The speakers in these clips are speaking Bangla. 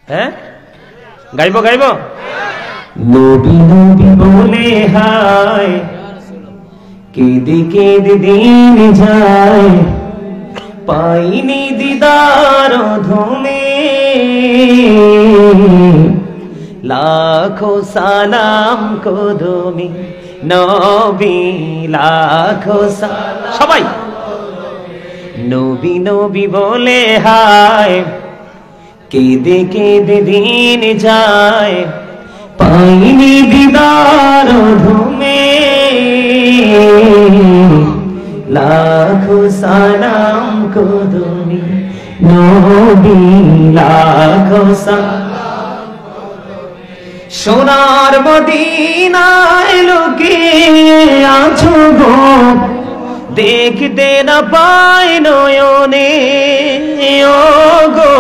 হ্যাঁ গাইবো গাইবো নবী নবী বলে হায় কেঁদে কেঁদে দিন যায় পাইনি দিদার ধুমে লাখো সালাম কদমে নবী লাখো সালাম সবাই নবী নবী বলে হায় কেঁদে কেঁদে দিন যায় পাইনি দিদার ধুমে লাখো সালাম কদমে নবী লাখো সালাম সোনার মদিনায় লোকে আছো গো দেখতে না পাই নয়নে ও গো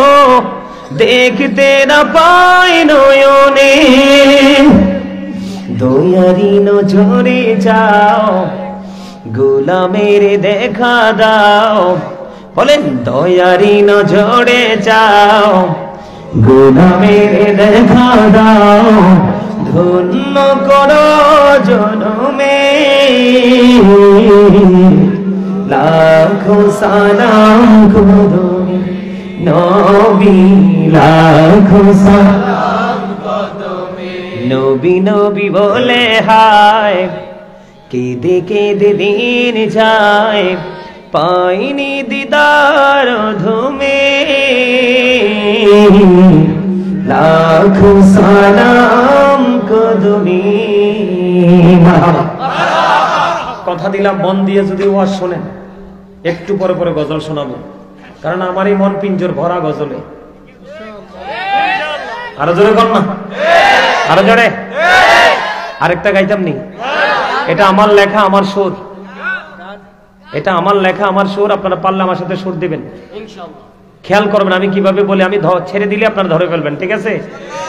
দেখতে না পাই নয়নে দয়ারি নজরে যাও গোলামের দেখা দাও বলেন দয়ারি নজরে যাও গোলামের দেখা দাও ধন্য করো জনমে লাখো সালাম কদমে নবী লাখো সালাম কদমে নবী নবী বলে হায় কেঁদে কেঁদে দিন যায় পাইনি দিদার ধুমে লাখো সালাম কদমে কথা দিলাম মন দিয়ে যদি ওয়াজ শোনেন একটু পরে পরে গজল শোনাবো কারণ আমারই মন পিঞ্জর ভরা গজলে আরো জোরে কর না আরো জোরে আরেকটা গাইতাম নি এটা আমার লেখা আমার সুর এটা আমার লেখা আমার সুর আপনারা পারলে আমার সাথে সুর দিবেন ইনশাআল্লাহ খেয়াল করবেন আমি কিভাবে বলি আমি ছেড়ে দিলে আপনারা ধরে ফেলবেন ঠিক আছে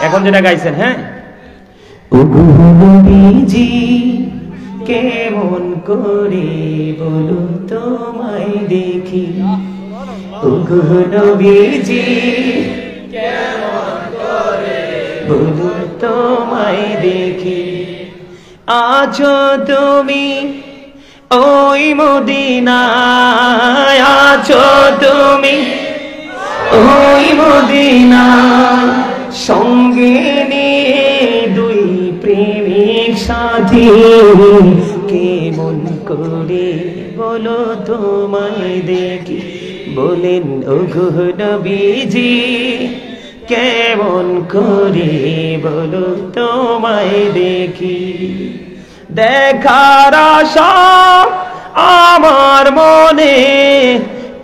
এখন যেটা গাইছেন হ্যাঁ ওগো নবীজি কেমন করে বলো তোমায় দেখি ওগো নবীজি কেমন করে বলো তোমায় দেখি আছো তুমি ওই মদিনায় আছো তুমি ওই মদিনায় সঙ্গে নিয়ে দুই প্রেমিক সাথী কেমন করে বলো তোমায় দেখি বলেন ওগো নবীজি কেমন করে বলো তোমায় দেখি দেখার আশা আমার মনে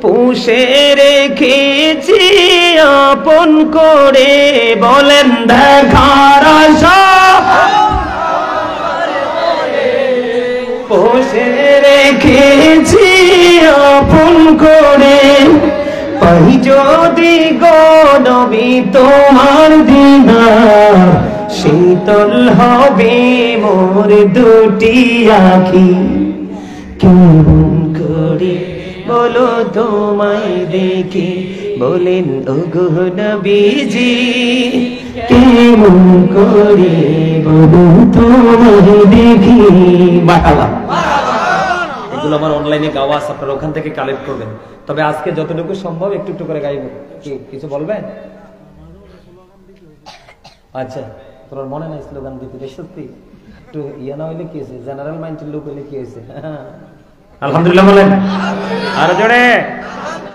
পুষে রেখেছি আপন করে বলেন দেখার আশা পুষে রেখেছি আপন করে পাই যদি গো নবী তোমার দিদার শীতল হবে মোর দুটি আঁখি কেমন করে বলো তোমায় দেখি বলেন ওগো নবীজি কেমন করে বলো তোমায় দেখি মাশাআল্লাহ এগুলো আমার অনলাইনে গাওয়া আছে আপনারা ওখান থেকে কালেক্ট করবেন তবে আজকে যতটুকু সম্ভব একটু একটু করে গাইব কি কিছু বলবেন আচ্ছা তোর মনে নাই স্লোগান দিতে সত্যি একটু ইয়া না হইলে কি আছে জেনারেল মাইন্ডের লোক হইলে কি আছে আলহামদুলিল্লাহ বলেন আর জোরে